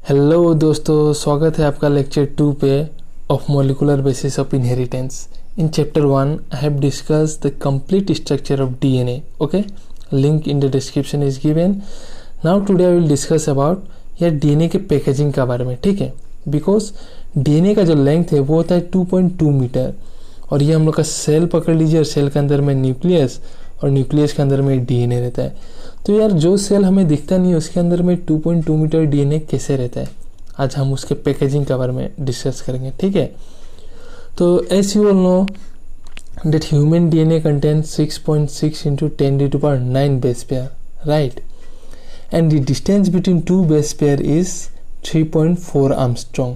Hello दोस्तों, स्वागत है आपका लेक्चर 2 पे of molecular basis of inheritance. In chapter 1 I have discuss the complete structure of DNA. Okay, link in the description is given. Now today I will discuss about या DNA के packaging का बारे में। ठीक है, because DNA का जो length है वो होता है 2.2 मीटर और ये हम लोग का सेल पकड़ लीजिए और सेल के अंदर में न्यूक्लियस और न्यूक्लियस के अंदर में डीएनए रहता है। तो यार जो सेल हमें दिखता नहीं है उसके अंदर में 2.2 मीटर डीएनए कैसे रहता है, आज हम उसके पैकेजिंग के बारे में डिस्कस करेंगे। ठीक है, तो as you all know that human DNA contains 6.6 into 10⁹ base pair, right, and the distance between two base pair is 3.4 Armstrong.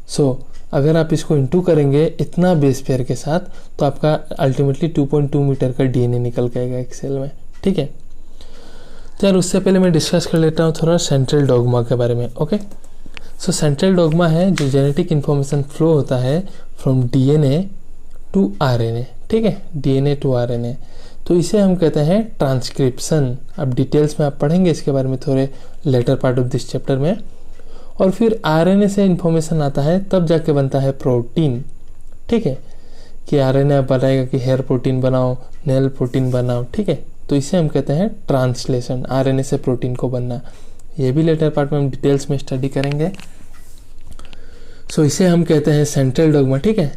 So अगर आप इसको इंटू करेंगे इतना बेस पेयर के साथ तो आपका अल्टीमेटली 2.2 मीटर का डीएनए निकल के आएगा एक सेल में। ठीक है, तो यार उससे पहले मैं डिस्कस कर लेता हूँ थोड़ा सेंट्रल डॉगमा के बारे में। ओके, सो सेंट्रल डॉगमा है जो जेनेटिक इन्फॉर्मेशन फ्लो होता है फ्रॉम डीएनए टू आरएनए। ठीक है, डीएनए टू आरएनए, तो इसे हम कहते हैं ट्रांसक्रिप्शन। अब डिटेल्स में आप पढ़ेंगे इसके बारे में थोड़े later part of this chapter में। और फिर आरएनए से इन्फॉर्मेशन आता है तब जाके बनता है प्रोटीन। ठीक है, कि आरएनए आप बताएगा कि हेयर प्रोटीन बनाओ, नेल प्रोटीन बनाओ। ठीक है, तो इसे हम कहते हैं ट्रांसलेशन, आरएनए से प्रोटीन को बनना। ये भी लेटर पार्ट में हम डिटेल्स में स्टडी करेंगे। सो इसे हम कहते हैं सेंट्रल डॉगमा। ठीक है,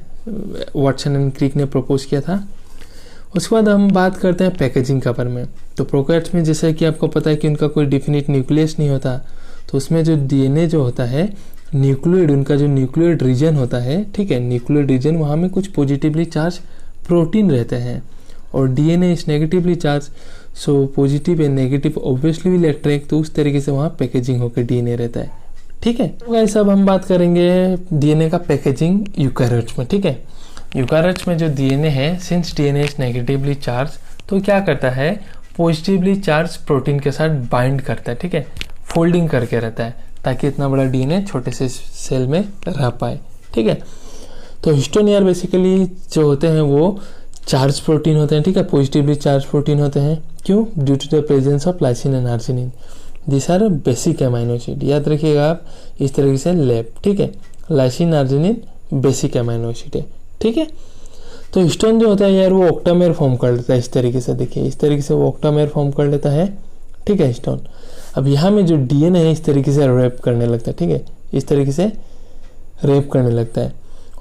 वाटसन एंड क्रिक ने प्रपोज किया था। उसके बाद हम बात करते हैं पैकेजिंग के बारे में। तो प्रोकैरियोट्स में जैसे कि आपको पता है कि उनका कोई डिफिनिट न्यूक्लियस नहीं होता, तो उसमें जो डीएनए जो होता है न्यूक्लियोइड, उनका जो न्यूक्लियोइड रीजन होता है, ठीक है, न्यूक्लियोइड रीजन, वहाँ में कुछ पॉजिटिवली चार्ज प्रोटीन रहते हैं और DNA is negatively charge. So positive and negative obviously will attract, तो उस तरीके से वहाँ पैकेजिंग होकर डीएनए रहता है। ठीक है, तो गाइस अब हम बात करेंगे डीएनए का पैकेजिंग यूकैरियोट्स में। ठीक है, यूकैरियोट्स में जो डीएनए है, since DNA is negatively charge, तो क्या करता है, पॉजिटिवली चार्ज प्रोटीन के साथ बाइंड करता है। ठीक है, फोल्डिंग करके रहता है ताकि इतना बड़ा डीएनए छोटे से सेल में रह पाए। ठीक है, तो हिस्टोन यार बेसिकली जो होते हैं वो चार्ज प्रोटीन होते हैं। ठीक है, पॉजिटिवली चार्ज प्रोटीन होते हैं। क्यों? Due to the presence of lysine and arginine. This are basic amino acid, याद रखिएगा आप इस तरीके से लैब। ठीक है, lysine arginine basic amino acid है। ठीक है, तो हिस्टोन जो होता है यार वो ऑक्टामेर फॉर्म कर लेता है। इस तरीके से देखिए, इस तरीके से वो ऑक्टामेर फॉर्म कर लेता है। ठीक है, हिस्टोन अब यहाँ में जो डीएनए है इस तरीके से रैप करने लगता है। ठीक है, इस तरीके से रैप करने लगता है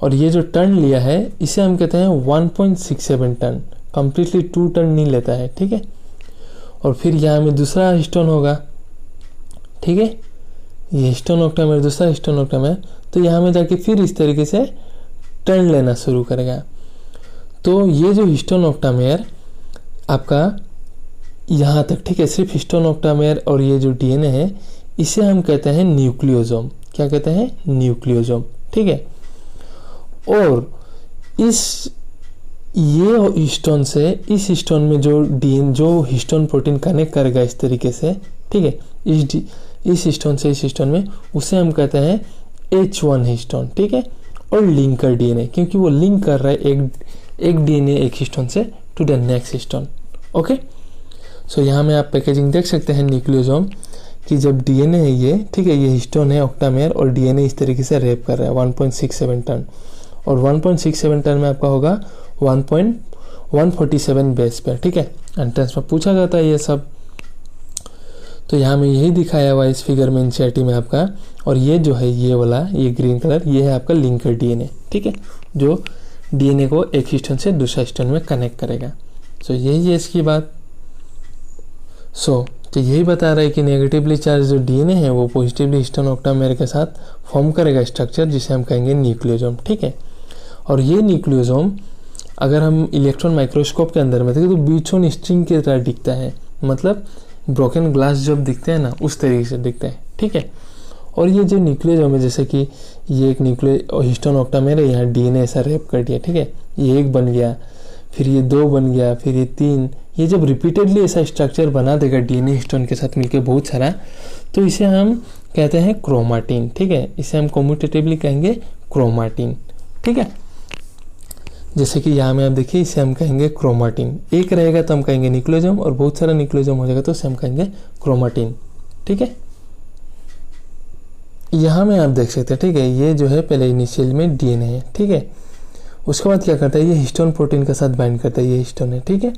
और ये जो टर्न लिया है इसे हम कहते हैं 1.67 टन, कंप्लीटली 2 टन नहीं लेता है। ठीक है, और फिर यहाँ में दूसरा हिस्टोन होगा। ठीक है, ये हिस्टोन ऑक्टामेर, दूसरा हिस्टोन ऑक्टामेर, तो यहाँ में जाके फिर इस तरीके से टर्न लेना शुरू करेगा। तो ये जो हिस्टोन ऑक्टामेर आपका यहाँ तक, ठीक है, सिर्फ हिस्टोन ऑक्टामेर और ये जो डीएनए है इसे हम कहते हैं न्यूक्लियोसोम। क्या कहते हैं? न्यूक्लियोसोम। ठीक है, और ये हिस्टोन से इस हिस्टोन में जो हिस्टोन प्रोटीन कनेक्ट करेगा इस तरीके से, ठीक है, इस हिस्टोन से इस हिस्टोन में, उसे हम कहते हैं H1 हिस्टोन। ठीक है, और लिंकर डीएनए, क्योंकि वो लिंक कर रहा है एक डीएनए एक हिस्टोन से to the next histone. Okay, so यहाँ में आप पैकेजिंग देख सकते हैं न्यूक्लियोसोम कि जब डीएनए है ये, ठीक है, ये हिस्टोन है ऑक्टामेर और डीएनए इस तरीके से रैप कर रहा है 1.67 टन, और 1.67 टन में आपका होगा 1.147 बेस पेयर। ठीक है, एंट्रेंस में पूछा जाता है ये सब, तो यहाँ में यही दिखाया हुआ इस फिगर में एनसीईआरटी में आपका। और ये जो है ये वाला, ये ग्रीन कलर, ये है आपका लिंकर डीएनए। ठीक है, जो डीएनए को एक हिस्टोन से दूसरा हिस्टोन में कनेक्ट करेगा। सो यही है इसकी बात। तो यही बता रहा है कि नेगेटिवली चार्ज जो डीएनए है वो पॉजिटिवली हिस्टोन ऑक्टामेर के साथ फॉर्म करेगा स्ट्रक्चर जिसे हम कहेंगे न्यूक्लियोसोम। ठीक है, और ये न्यूक्लियोसोम अगर हम इलेक्ट्रॉन माइक्रोस्कोप के अंदर में देखें तो बीचों स्ट्रिंग की तरह दिखता है, मतलब ब्रोकन ग्लास जब दिखते हैं ना उस तरीके से दिखता है। ठीक है, और ये जो न्यूक्लियोसोम है, जैसे कि ये एक न्यूक्लियो हिस्टोन ऑक्टामेर है, यहाँ डीएनए ऐसा रैप कर दिया। ठीक है, ये एक बन गया, फिर ये 2 बन गया, फिर ये 3, ये जब रिपीटेडली ऐसा स्ट्रक्चर बना देगा डीएनए हिस्टोन के साथ मिलकर बहुत सारा, तो इसे हम कहते हैं क्रोमाटिन। ठीक है, इसे हम कम्यूटेटिवली कहेंगे क्रोमाटिन। ठीक है, जैसे कि यहाँ में आप देखिए इसे हम कहेंगे क्रोमाटिन। एक रहेगा तो हम कहेंगे न्यूक्लियोसोम और बहुत सारा न्यूक्लियोसोम हो जाएगा तो इसे हम कहेंगे क्रोमाटिन। ठीक है, यहाँ में आप देख सकते हैं, ठीक है, ये जो है पहले इनिशियल में डीएनए है, ठीक है। उसके बाद क्या करता है, ये हिस्टोन प्रोटीन के साथ बाइंड करता है, ये हिस्टोन है, ठीक है।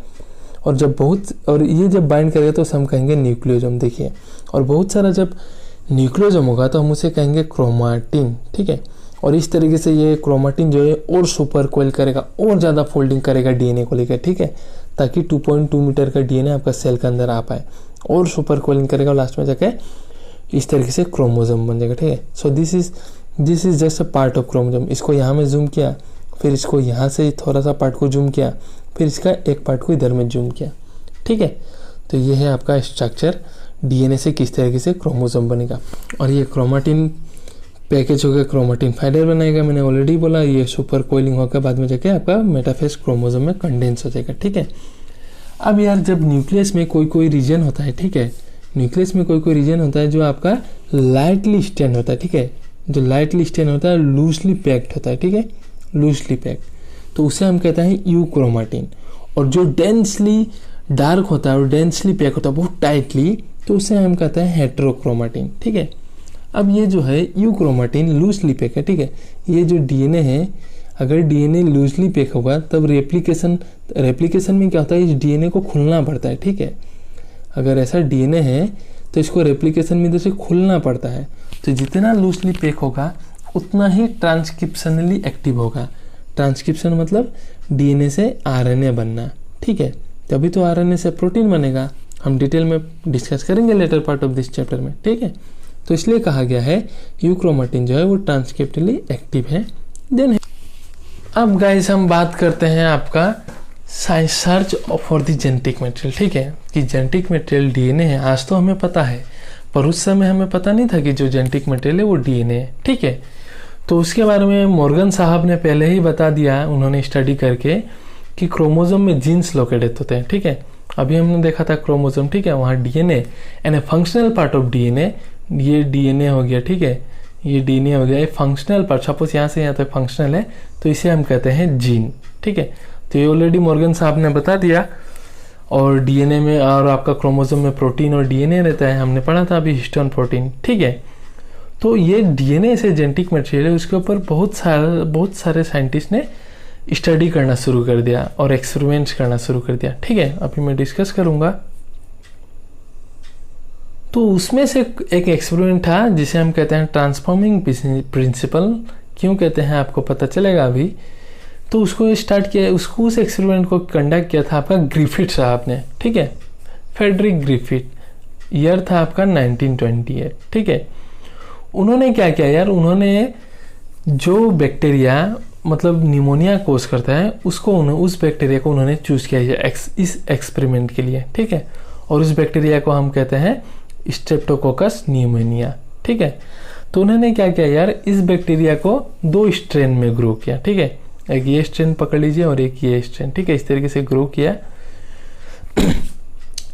और ये जब बाइंड करेगा तो हम कहेंगे न्यूक्लियोजम, देखिए। और बहुत सारा जब न्यूक्लियोजम होगा तो हम उसे कहेंगे क्रोमाटिन, ठीक है। और इस तरीके से ये क्रोमाटिन जो है और सुपर कोइल करेगा, और ज़्यादा फोल्डिंग करेगा डीएनए को लेकर, ठीक है, ताकि 2.2 मीटर का डीएनए आपका सेल के अंदर आ पाए, और सुपर कोइलिंग करेगा और लास्ट में जाके इस तरीके से क्रोमोजोम बन जाएगा, ठीक है। So this is just a part of chromosome. इसको यहाँ में जूम किया, फिर इसको यहाँ से थोड़ा सा पार्ट को जूम किया, फिर इसका एक पार्ट को इधर में जूम किया, ठीक है। तो ये है आपका स्ट्रक्चर, डीएनए से किस तरीके से क्रोमोजोम बनेगा। और ये क्रोमाटिन पैकेज होकर क्रोमाटिन फाइबर बनाएगा, मैंने ऑलरेडी बोला। ये सुपर कोइलिंग होकर बाद में जाके आपका मेटाफेज क्रोमोजोम में कंडेंस हो जाएगा, ठीक है। अब यार जब न्यूक्लियस में कोई रीजन होता है, ठीक है, न्यूक्लियस में कोई रीजन होता है जो आपका लाइटली स्टेन होता है, ठीक है, जो लाइटली स्टेन होता है, लूजली पैक्ड होता है, ठीक है, लूजली पैक्ड, तो उसे हम कहते हैं यूक्रोमाटिन। और जो डेंसली डार्क होता है और डेंसली पैक होता है बहुत टाइटली, तो उसे हम कहते हैं हेट्रोक्रोमाटिन, ठीक है। अब ये जो है यूक्रोमाटिन लूजली पैक है, ठीक है। ये जो डीएनए है, अगर डीएनए लूजली पैक होगा तब रेप्लिकेशन में क्या होता है, इस डीएनए को खुलना पड़ता है, ठीक है। अगर ऐसा डीएनए है तो इसको रेप्लिकेशन में इधर से खुलना पड़ता है। तो जितना लूजली पैक होगा उतना ही ट्रांसक्रिप्शनली एक्टिव होगा। ट्रांसक्रिप्शन मतलब डीएनए से आरएनए बनना, ठीक है, तभी तो आरएनए से प्रोटीन बनेगा। हम डिटेल में डिस्कस करेंगे later part of this chapter में, ठीक है। तो इसलिए कहा गया है यूक्रोमाटिन जो है वो ट्रांसक्रिप्शनली एक्टिव है। देन अब गाइस हम बात करते हैं आपका search for the genetic material, ठीक है, कि जेनेटिक मटेरियल डीएनए है। आज तो हमें पता है, पर उस समय हमें पता नहीं था कि जो जेनेटिक मटेरियल है वो डीएनए है, ठीक है। तो उसके बारे में मॉर्गन साहब ने पहले ही बता दिया, उन्होंने स्टडी करके, कि क्रोमोसोम में जीन्स लोकेटेड होते हैं, ठीक है। अभी हमने देखा था क्रोमोसोम, ठीक है, वहाँ DNA and A functional part of DNA, ये डीएनए हो गया, ठीक है, ये डीएनए हो गया, ये फंक्शनल पार्ट, सपोज यहाँ से यहाँ तक फंक्शनल है तो इसे हम कहते हैं जीन, ठीक है। तो ये ऑलरेडी मॉर्गन साहब ने बता दिया। और डीएनए में और आपका क्रोमोसोम में प्रोटीन और डीएनए रहता है, हमने पढ़ा था अभी हिस्टोन प्रोटीन, ठीक है। तो ये डीएनए से जेनेटिक मटेरियल है, उसके ऊपर बहुत सारे साइंटिस्ट ने स्टडी करना शुरू कर दिया और एक्सपेरिमेंट्स करना शुरू कर दिया, ठीक है। अभी मैं डिस्कस करूंगा। तो उसमें से एक एक्सपेरिमेंट था जिसे हम कहते हैं ट्रांसफॉर्मिंग प्रिंसिपल। क्यों कहते हैं आपको पता चलेगा अभी। तो उसको स्टार्ट किया, उस एक्सपेरिमेंट को कंडक्ट किया था आपका ग्रिफिथ साहब ने, ठीक है, फ्रेडरिक ग्रिफिथ। ईयर था आपका 1928, ठीक है। उन्होंने क्या किया यार, उन्होंने जो बैक्टीरिया मतलब निमोनिया कोज करता है उसको उस बैक्टीरिया को उन्होंने चूज किया इस एक्सपेरिमेंट के लिए, ठीक है। और उस बैक्टीरिया को हम कहते हैं स्ट्रेप्टोकोकस न्यूमोनिया, ठीक है। तो उन्होंने क्या किया यार, इस बैक्टीरिया को 2 स्ट्रेन में ग्रो किया, ठीक है। एक ये स्ट्रेन पकड़ लीजिए और एक ये स्ट्रेन, ठीक है, इस तरीके से ग्रो किया।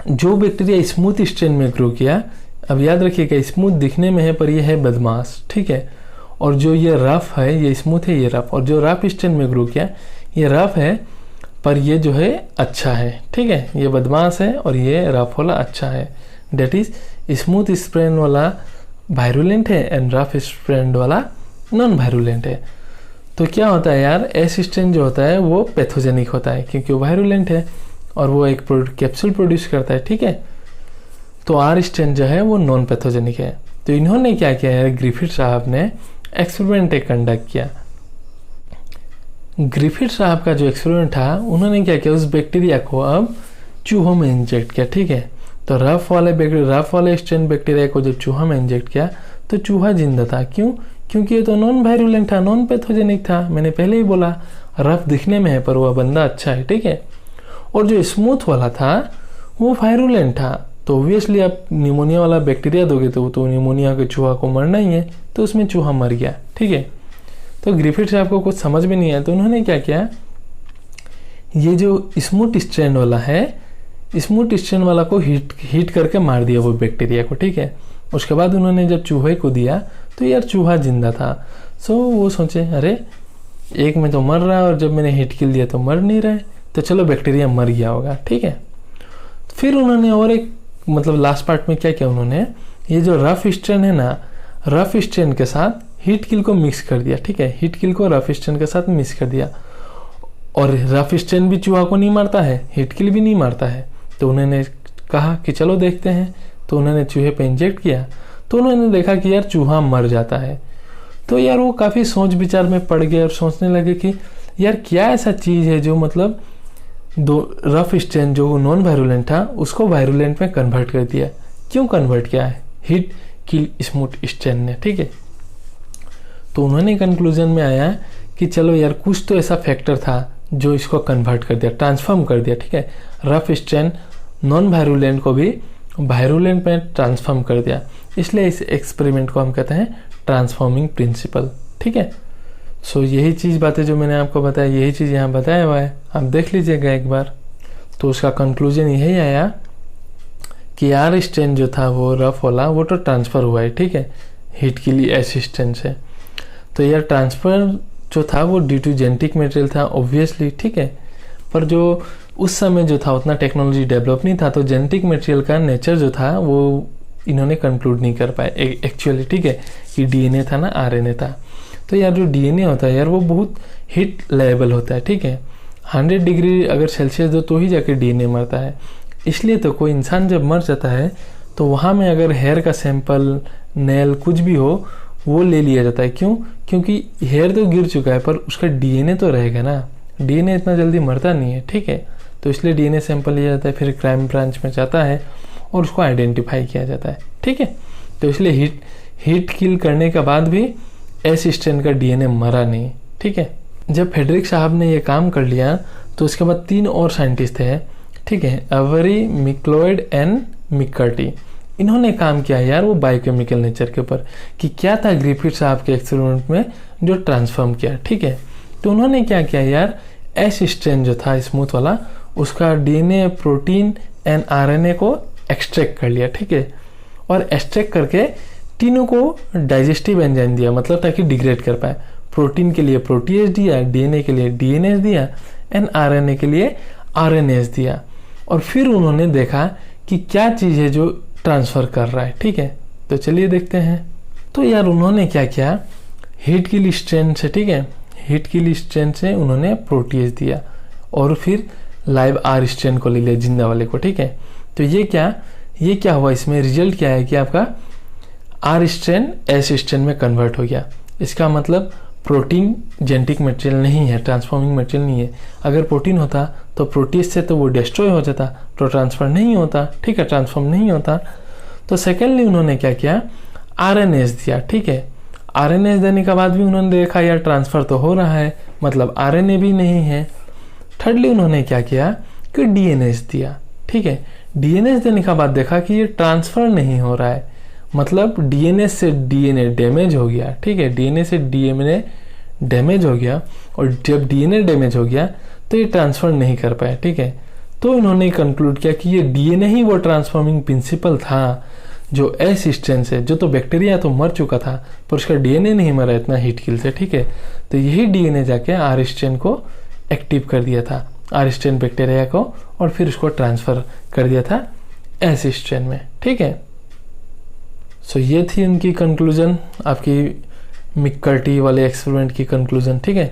जो बैक्टीरिया स्मूथ स्ट्रेन में ग्रो किया, अब याद रखिएगा स्मूथ दिखने में है पर ये है बदमाश, ठीक है। और जो ये रफ है, ये स्मूथ है, ये रफ। और जो रफ स्ट्रेन में ग्रो किया, ये रफ है पर ये जो है अच्छा है, ठीक है। ये बदमाश है और ये रफ वाला अच्छा है। डेट इज स्मूथ स्ट्रेन वाला वायरुलेंट है एंड रफ स्ट्रेन वाला नॉन वायरुलेंट है। तो क्या होता है यार, एस स्ट्रेन जो होता है वो पैथोजेनिक होता है क्योंकि वो वायरुलेंट है और वो एक कैप्सूल प्रोड्यूस करता है, ठीक है। तो आर स्ट्रेन जो है वो नॉन पैथोजेनिक है। तो इन्होंने क्या किया यार, ग्रिफिथ साहब ने एक्सपेरिमेंट कंडक्ट किया। ग्रिफिथ साहब का जो एक्सपेरिमेंट था, उन्होंने क्या किया, उस बैक्टीरिया को अब चूहों में इंजेक्ट किया, ठीक है। तो रफ वाले स्ट्रेन बैक्टीरिया को जब चूहा में इंजेक्ट किया तो चूहा जिंदा था। क्यों? क्योंकि ये तो नॉन वायरुलेंट था, नॉन पैथोजेनिक था। मैंने पहले ही बोला रफ दिखने में है पर वह बंदा अच्छा है, ठीक है। और जो स्मूथ वाला था वो वायरुलेंट था। तो ऑब्वियसली आप निमोनिया वाला बैक्टीरिया दोगे तो निमोनिया के चूहा को मरना ही है, तो उसमें चूहा मर गया, ठीक है। तो ग्रिफिथ साहब को कुछ समझ में नहीं आया, तो उन्होंने क्या किया, ये जो स्मूथ स्ट्रेन वाला है, स्मूथ स्ट्रेन वाला को हीट करके मार दिया वो बैक्टीरिया को, ठीक है। उसके बाद उन्होंने जब चूहे को दिया तो यार चूहा जिंदा था। सो वो सोचे अरे एक में तो मर रहा है और जब मैंने हीट किल दिया तो मर नहीं रहे, तो चलो बैक्टीरिया मर गया होगा, ठीक है। फिर उन्होंने और एक मतलब लास्ट पार्ट में क्या किया, उन्होंने ये जो रफ स्ट्रेन है ना, रफ स्ट्रेन के साथ हीट किल को मिक्स कर दिया, ठीक है, हीट किल को रफ स्ट्रेन के साथ मिक्स कर दिया। और रफ स्ट्रेन भी चूहा को नहीं मारता है, हीट किल भी नहीं मारता है। तो उन्होंने कहा कि चलो देखते हैं। तो उन्होंने चूहे पे इंजेक्ट किया, तो उन्होंने देखा कि यार चूहा मर जाता है। तो यार वो काफ़ी सोच विचार में पड़ गए और सोचने लगे कि यार क्या ऐसा चीज़ है जो मतलब दो रफ स्ट्रेन जो नॉन वायरुलेंट था उसको वायरुलेंट में कन्वर्ट कर दिया। क्यों कन्वर्ट किया है? हीट किल स्मूथ स्ट्रेन ने, ठीक है। तो उन्होंने कंक्लूजन में आया कि चलो यार कुछ तो ऐसा फैक्टर था जो इसको कन्वर्ट कर दिया, ट्रांसफॉर्म कर दिया, ठीक है। रफ स्ट्रेन नॉन वायरुलेंट को भी वायरुलेंट में ट्रांसफॉर्म कर दिया। इसलिए इस एक्सपेरिमेंट को हम कहते हैं ट्रांसफॉर्मिंग प्रिंसिपल, ठीक है। सो यही चीज़ बातें जो मैंने आपको बताया, यही चीज़ यहाँ बताया हुआ है, आप देख लीजिएगा एक बार। तो उसका कंक्लूजन यही आया कि आर स्ट्रेन जो था वो रफ वाला वो तो ट्रांसफ़र हुआ है, ठीक है, हीट के लिए असिस्टेंट से। तो यार ट्रांसफ़र जो था वो ड्यू टू जेनेटिक मटेरियल था ऑब्वियसली, ठीक है। पर जो उस समय जो था उतना टेक्नोलॉजी डेवलप नहीं था, तो जेनेटिक मटेरियल का नेचर जो था वो इन्होंने कंक्लूड नहीं कर पाए एक्चुअली, ठीक है, कि डीएनए था ना आरएनए था। तो यार जो डीएनए होता है यार वो बहुत हीट लेवल होता है, ठीक है। 100 डिग्री अगर सेल्सियस दो तो ही जाके डीएनए मरता है। इसलिए तो कोई इंसान जब मर जाता है तो वहाँ में अगर हेयर का सैंपल, नेल कुछ भी हो वो ले लिया जाता है। क्यों? क्योंकि हेयर तो गिर चुका है पर उसका डीएनए तो रहेगा ना, डीएनए इतना जल्दी मरता नहीं है, ठीक है। तो इसलिए डीएनए सैंपल लिया जाता है, फिर क्राइम ब्रांच में जाता है और उसको आइडेंटिफाई किया जाता है, ठीक है। तो इसलिए हीट किल करने के बाद भी एस स्ट्रेन का डीएनए मरा नहीं, ठीक है। जब फेडरिक साहब ने ये काम कर लिया तो उसके बाद 3 और साइंटिस्ट थे, ठीक है, अवेरी, मिक्लोइड एंड मिकर्टी। इन्होंने काम किया यार वो बायोकेमिकल नेचर के ऊपर कि क्या था ग्रिफिथ साहब के एक्सपेरिमेंट में जो ट्रांसफॉर्म किया, ठीक है। तो उन्होंने क्या किया यार, एस स्ट्रेन जो था स्मूथ वाला उसका डीएनए, प्रोटीन एंड आरएनए को एक्सट्रैक्ट कर लिया, ठीक है। और एक्सट्रैक्ट करके तीनों को डाइजेस्टिव एंजाइम दिया, मतलब ताकि डिग्रेड कर पाए। प्रोटीन के लिए प्रोटीएज दिया, डीएनए के लिए डीएनएज दिया एंड आरएनए के लिए आरएनएज दिया। और फिर उन्होंने देखा कि क्या चीज़ है जो ट्रांसफ़र कर रहा है, ठीक है। तो चलिए देखते हैं। तो यार उन्होंने क्या किया, हीट किल स्ट्रेन से, ठीक है, हीट किल स्ट्रेन से उन्होंने प्रोटीएज दिया और फिर लाइव आर स्ट्रेन को ले लिया, जिंदा वाले को, ठीक है। तो ये क्या हुआ, इसमें रिजल्ट क्या है कि आपका आर स्ट्रेन एस स्ट्रेन में कन्वर्ट हो गया। इसका मतलब प्रोटीन जेनेटिक मटेरियल नहीं है, ट्रांसफॉर्मिंग मटेरियल नहीं है। अगर प्रोटीन होता तो प्रोटीज से तो वो डिस्ट्रॉय हो जाता, तो ट्रांसफर नहीं होता, ठीक है, ट्रांसफॉर्म नहीं होता। तो सेकेंडली उन्होंने क्या किया, आरएनएस दिया, ठीक है। आरएनएस देने के बाद भी उन्होंने देखा यार ट्रांसफर तो हो रहा है, मतलब आरएनए भी नहीं है। थर्डली उन्होंने क्या किया कि डीएनएस दिया, ठीक है। डीएनएस देने के बाद देखा कि ये ट्रांसफर नहीं हो रहा है, मतलब डीएनए से डीएनए डैमेज हो गया, ठीक है, डीएनए से डीएनए डैमेज हो गया। और जब डीएनए डैमेज हो गया तो ये ट्रांसफर नहीं कर पाया, ठीक है। तो इन्होंने कंक्लूड किया कि ये डीएनए ही वो ट्रांसफॉर्मिंग प्रिंसिपल था जो एस स्ट्रेन से, जो तो बैक्टीरिया तो मर चुका था पर उसका डीएनए नहीं मरा इतना हीट किल से, ठीक है। तो यही डीएनए जाके आर स्ट्रेन को एक्टिव कर दिया था, आर स्ट्रेन बैक्टीरिया को, और फिर उसको ट्रांसफर कर दिया था एस स्ट्रेन में, ठीक है। सो ये थी उनकी कंक्लूजन, आपकी मिकर्टी वाले एक्सपेरिमेंट की कंक्लूजन, ठीक है।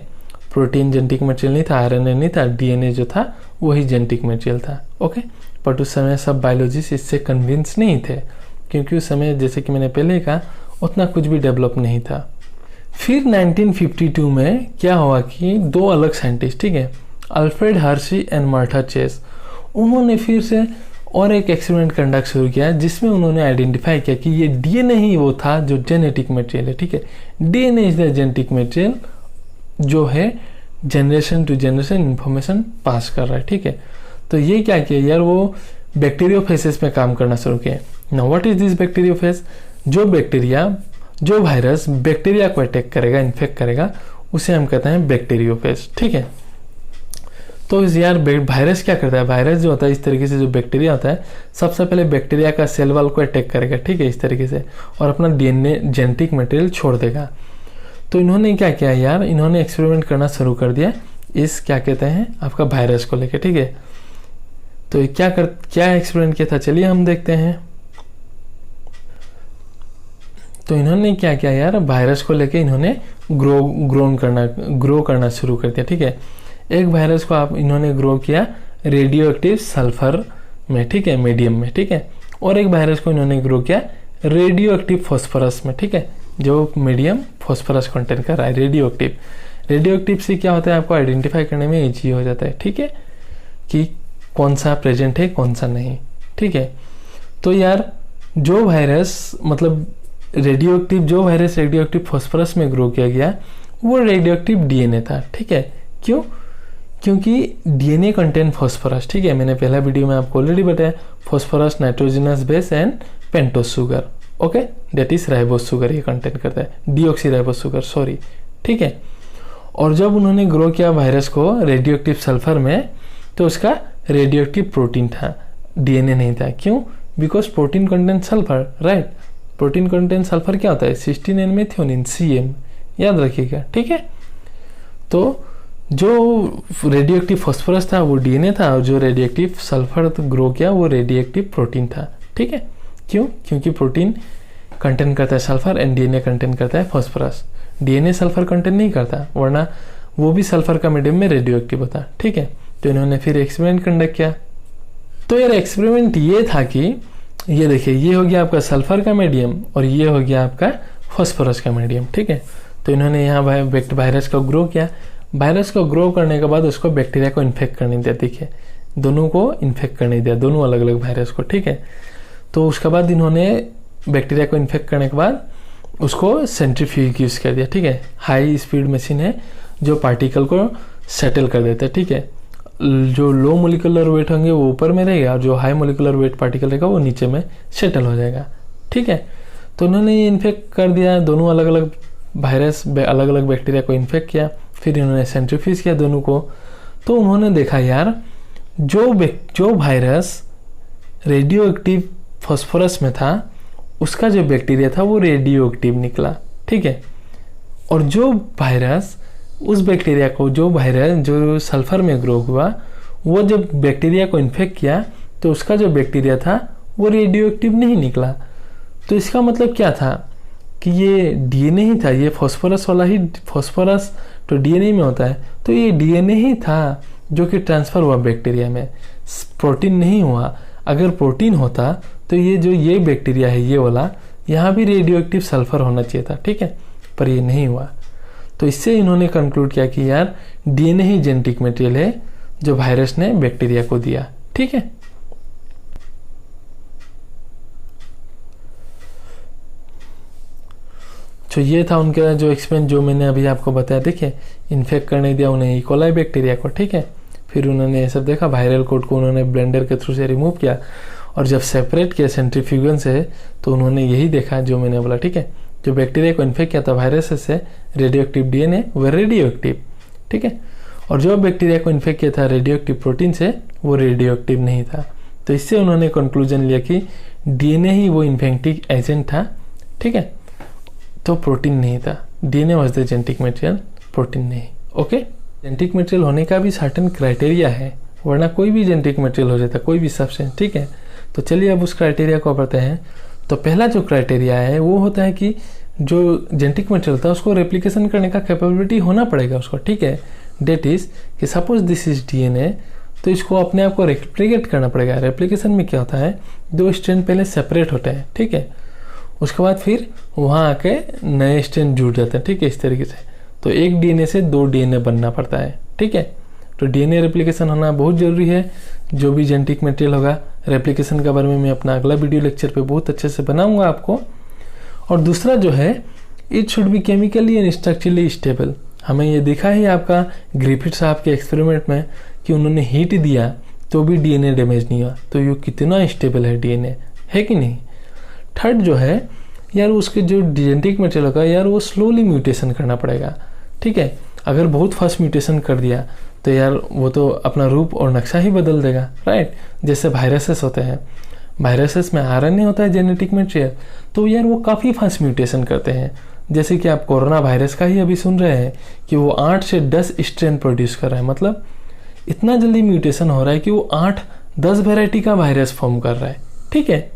प्रोटीन जेनेटिक मटेरियल नहीं था, आरएनए नहीं था, डीएनए जो था वही जेनेटिक मटेरियल था, ओके। बट उस समय सब बायोलॉजिस्ट इससे कन्विंस नहीं थे क्योंकि उस समय जैसे कि मैंने पहले कहा उतना कुछ भी डेवलप नहीं था। फिर 1952 में क्या हुआ कि 2 अलग साइंटिस्ट, ठीक है, Alfred Hershey and Martha Chase, उन्होंने फिर से और एक एक्सपेरिमेंट कंडक्ट शुरू किया जिसमें उन्होंने आइडेंटिफाई किया कि ये डीएनए ही वो था जो जेनेटिक मटेरियल है, ठीक है। DNA is the genetic material जो है generation to generation information pass कर रहा है, ठीक है। तो ये क्या किया यार, वो बैक्टीरियोफेजेस में काम करना शुरू किया। Now what is this bacteriophage, जो बैक्टीरिया, जो वायरस बैक्टीरिया को अटैक करेगा, इन्फेक्ट करेगा, उसे हम कहते हैं बैक्टीरियोफेज, ठीक है। तो यार वायरस क्या करता है, वायरस जो होता है इस तरीके से, जो बैक्टीरिया होता है सबसे पहले बैक्टीरिया का सेल वॉल को अटैक करेगा, ठीक है, इस तरीके से, और अपना डीएनए जेनेटिक मटेरियल छोड़ देगा। तो इन्होंने क्या किया यार, इन्होंने एक्सपेरिमेंट करना शुरू कर दिया इस क्या कहते हैं आपका वायरस को लेकर, ठीक है। तो क्या एक्सपेरिमेंट किया था, चलिए हम देखते हैं। तो इन्होंने क्या किया यार, वायरस को लेके इन्होंने ग्रो करना शुरू कर दिया। ठीक है, एक वायरस को आप इन्होंने ग्रो किया रेडियो एक्टिव सल्फर में, ठीक है, मीडियम में, ठीक है, और एक वायरस को इन्होंने ग्रो किया रेडियो एक्टिव फॉस्फोरस में, ठीक है, जो मीडियम फॉस्फोरस कंटेंट कर रहा है, रेडियो एक्टिव से क्या होता है आपको आइडेंटिफाई करने में ईजी हो जाता है, ठीक है, कि कौन सा प्रेजेंट है कौन सा नहीं, ठीक है। तो यार जो वायरस मतलब रेडियो एक्टिव फॉस्फोरस में ग्रो किया गया वो रेडियो एक्टिव डीएनए था, ठीक है। क्यों? क्योंकि डीएनए कंटेंट फॉस्फोरस, ठीक है, मैंने पहला वीडियो में आपको ऑलरेडी बताया, phosphorus nitrogenous base and pentose sugar, okay, that is ribose sugar ये कंटेंट करता है, डीऑक्सी राइबोस शुगर, सॉरी, ठीक है। और जब उन्होंने ग्रो किया वायरस को रेडियो एक्टिव सल्फर में, तो उसका रेडियो एक्टिव प्रोटीन था, डीएनए नहीं था। क्यों? Because protein content sulphur, right. Protein content sulphur क्या होता है? सिस्टीन एंड मेथियोनिन, CM, याद रखिएगा, ठीक है। तो जो रेडियो एक्टिव फॉस्फोरस था वो डीएनए था, और जो रेडियो एक्टिव सल्फर ग्रो किया वो रेडियो एक्टिव प्रोटीन था, ठीक है। क्यों? क्योंकि प्रोटीन कंटेंट करता है सल्फर एंड डीएनए कंटेंट करता है फॉस्फोरस। डीएनए सल्फर कंटेंट नहीं करता, वरना वो भी सल्फर का मीडियम में रेडियो एक्टिव होता, ठीक है। तो इन्होंने फिर एक्सपेरिमेंट कंडक्ट किया। तो यार एक्सपेरिमेंट ये था कि ये देखिए, ये हो गया आपका सल्फर का मीडियम और ये हो गया आपका फॉस्फोरस का मीडियम, ठीक है। तो इन्होंने यहाँ वायरस को ग्रो किया। वायरस को ग्रो करने के बाद उसको बैक्टीरिया को इन्फेक्ट करने दिया, देखिए, दोनों को इन्फेक्ट करने दिया, दोनों अलग अलग वायरस को, ठीक है। तो उसके बाद इन्होंने बैक्टीरिया को इन्फेक्ट करने के बाद उसको सेंट्रीफ्यूज यूज कर दिया, ठीक है। हाई स्पीड मशीन है जो पार्टिकल को सेटल कर देता है, ठीक है। जो लो मोलिकुलर वेट होंगे वो ऊपर में रहेगा और जो हाई मोलिकुलर वेट पार्टिकल रहेगा वो नीचे में सेटल हो जाएगा, ठीक है। तो उन्होंने ये इन्फेक्ट कर दिया, दोनों अलग अलग वायरस अलग अलग बैक्टीरिया को इन्फेक्ट किया, फिर इन्होंने सेंट्रीफ्यूज किया दोनों को। तो उन्होंने देखा यार जो वायरस रेडियो एक्टिव फॉस्फोरस में था उसका जो बैक्टीरिया था वो रेडियो एक्टिव निकला, ठीक है। और जो वायरस उस बैक्टीरिया को जो सल्फर में ग्रो हुआ वो जब बैक्टीरिया को इन्फेक्ट किया तो उसका जो बैक्टीरिया था वो रेडियो एक्टिव नहीं निकला। तो इसका मतलब क्या था कि ये डीएनए ही था, ये फॉस्फोरस वाला ही, फॉस्फोरस तो डीएनए में होता है, तो ये डीएनए ही था जो कि ट्रांसफर हुआ बैक्टीरिया में, प्रोटीन नहीं हुआ। अगर प्रोटीन होता तो ये बैक्टीरिया है ये वाला, यहाँ भी रेडियो एक्टिव सल्फर होना चाहिए था, ठीक है, पर ये नहीं हुआ। तो इससे इन्होंने कंक्लूड किया कि यार डीएनए ही जेनेटिक मटेरियल है जो वायरस ने बैक्टीरिया को दिया, ठीक है। तो ये था उनका जो एक्सपेरिमेंट जो मैंने अभी आपको बताया, देखिए, इन्फेक्ट करने दिया उन्हें इकोलाई बैक्टीरिया को, ठीक है। फिर उन्होंने ये सब देखा, वायरल कोड को उन्होंने ब्लेंडर के थ्रू से रिमूव किया और जब सेपरेट किया सेंट्रीफ्यूगन से तो उन्होंने यही देखा जो मैंने बोला, ठीक है। जो बैक्टीरिया को इन्फेक्ट किया था वायरस से रेडियो एक्टिव डीएनए वो रेडियो एक्टिव, ठीक है, और जो बैक्टीरिया को इन्फेक्ट किया था रेडियो एक्टिव प्रोटीन से वो रेडियो एक्टिव नहीं था। तो इससे उन्होंने कंक्लूजन लिया कि डीएनए ही वो इन्फेक्टिंग एजेंट था, ठीक है, तो प्रोटीन नहीं था। DNA was the genetic material, protein नहीं, ओके। जेनेटिक मटेरियल होने का भी सर्टेन क्राइटेरिया है, वरना कोई भी जेनेटिक मटेरियल हो जाता, कोई भी सब्सटेंस, ठीक है। तो चलिए अब उस क्राइटेरिया को पढ़ते हैं। तो पहला जो क्राइटेरिया है वो होता है कि जो जेनेटिक मटेरियल था उसको रेप्लिकेशन करने का कैपेबिलिटी होना पड़ेगा उसको, ठीक है। डेट इज कि सपोज दिस इज डीएनए, तो इसको अपने आप को रेप्लिकेट करना पड़ेगा। रेप्लिकेशन में क्या होता है, दो स्ट्रैंड पहले सेपरेट होते हैं, ठीक है, उसके बाद फिर वहाँ आके नए स्ट्रैंड जुड़ जाते हैं, ठीक है, इस तरीके से। तो एक डीएनए से दो डीएनए बनना पड़ता है, ठीक है। तो डीएनए रेप्लिकेशन होना बहुत जरूरी है। जो भी जेनेटिक मटेरियल होगा, रेप्लिकेशन के बारे में मैं अपना अगला वीडियो लेक्चर पे बहुत अच्छे से बनाऊंगा आपको। और दूसरा जो है, it should be chemically and structurally stable. हमें ये दिखा है आपका ग्रिफिथ साहब के एक्सपेरिमेंट में कि उन्होंने हीट दिया तो भी डीएनए डैमेज नहीं हुआ, तो ये कितना स्टेबल है डीएनए, है कि नहीं। थर्ड जो है यार, उसके जो जेनेटिक मटेरियल होगा यार वो स्लोली म्यूटेशन करना पड़ेगा, ठीक है। अगर बहुत फास्ट म्यूटेशन कर दिया तो यार वो तो अपना रूप और नक्शा ही बदल देगा, राइट। जैसे वायरसेस होते हैं, वायरसेस में आरएनए होता है जेनेटिक मटेरियल, तो यार वो काफ़ी फास्ट म्यूटेशन करते हैं। जैसे कि आप कोरोना वायरस का ही अभी सुन रहे हैं कि वो 8 से 10 स्ट्रेन प्रोड्यूस कर रहा है, मतलब इतना जल्दी म्यूटेशन हो रहा है कि वो 8-10 वेराइटी का वायरस फॉर्म कर रहा है, ठीक है।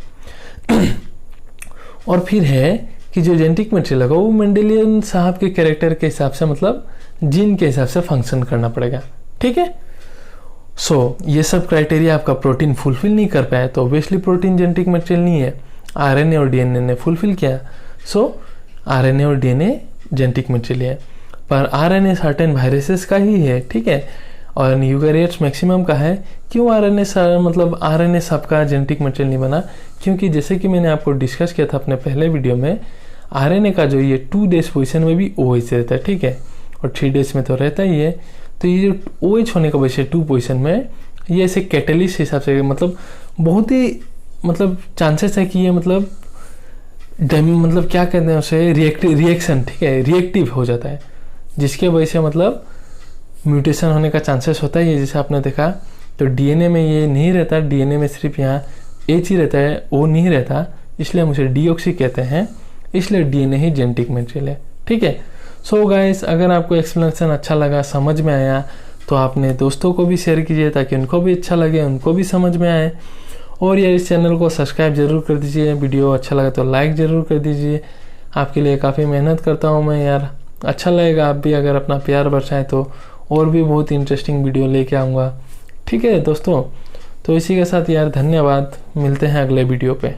और फिर है कि जो जेनेटिक मटेरियल होगा वो मेंडेलियन साहब के कैरेक्टर के हिसाब से, मतलब जीन के हिसाब से फंक्शन करना पड़ेगा, ठीक है। सो ये सब क्राइटेरिया आपका प्रोटीन फुलफिल नहीं कर पाया तो ऑब्वियसली प्रोटीन जेनेटिक मटेरियल नहीं है। आरएनए और डीएनए ने फुलफिल किया, सो आरएनए और डीएनए जेनेटिक मटेरियल है। पर आरएनए सर्टेन वायरसेस का ही है, ठीक है, और यूकैरियोट्स मैक्सिमम का है। क्यों आरएनए मतलब आरएनए सबका जेनेटिक मटेरियल नहीं बना? क्योंकि जैसे कि मैंने आपको डिस्कस किया था अपने पहले वीडियो में, आरएनए का जो ये 2 डेज पोजीशन में भी OH रहता है, ठीक है, और 3 डेज में तो रहता ही है। तो ये जो OH होने का वजह से 2 पोजीशन में ये ऐसे कैटलिस्ट हिसाब से, मतलब बहुत ही मतलब चांसेस है कि ये मतलब क्या कहते हैं उसे, रिएक्शन, ठीक है, रिएक्टिव हो जाता है, जिसके वजह से मतलब म्यूटेशन होने का चांसेस होता है। ये जैसे आपने देखा तो डीएनए में ये नहीं रहता, डीएनए में सिर्फ यहाँ H ही रहता है, O नहीं रहता, इसलिए हम उसे डीऑक्सी कहते हैं, इसलिए डीएनए ही जेनेटिक मटेरियल है, ठीक है। सो गाइस, अगर आपको एक्सप्लेनेशन अच्छा लगा, समझ में आया, तो आपने दोस्तों को भी शेयर कीजिए ताकि उनको भी अच्छा लगे, उनको भी समझ में आए। और यार इस चैनल को सब्सक्राइब जरूर कर दीजिए, वीडियो अच्छा लगा तो लाइक ज़रूर कर दीजिए। आपके लिए काफ़ी मेहनत करता हूँ मैं यार, अच्छा लगेगा आप भी अगर अपना प्यार बरसाएं तो और भी बहुत इंटरेस्टिंग वीडियो लेके आऊँगा, ठीक है दोस्तों। तो इसी के साथ यार धन्यवाद, मिलते हैं अगले वीडियो पे।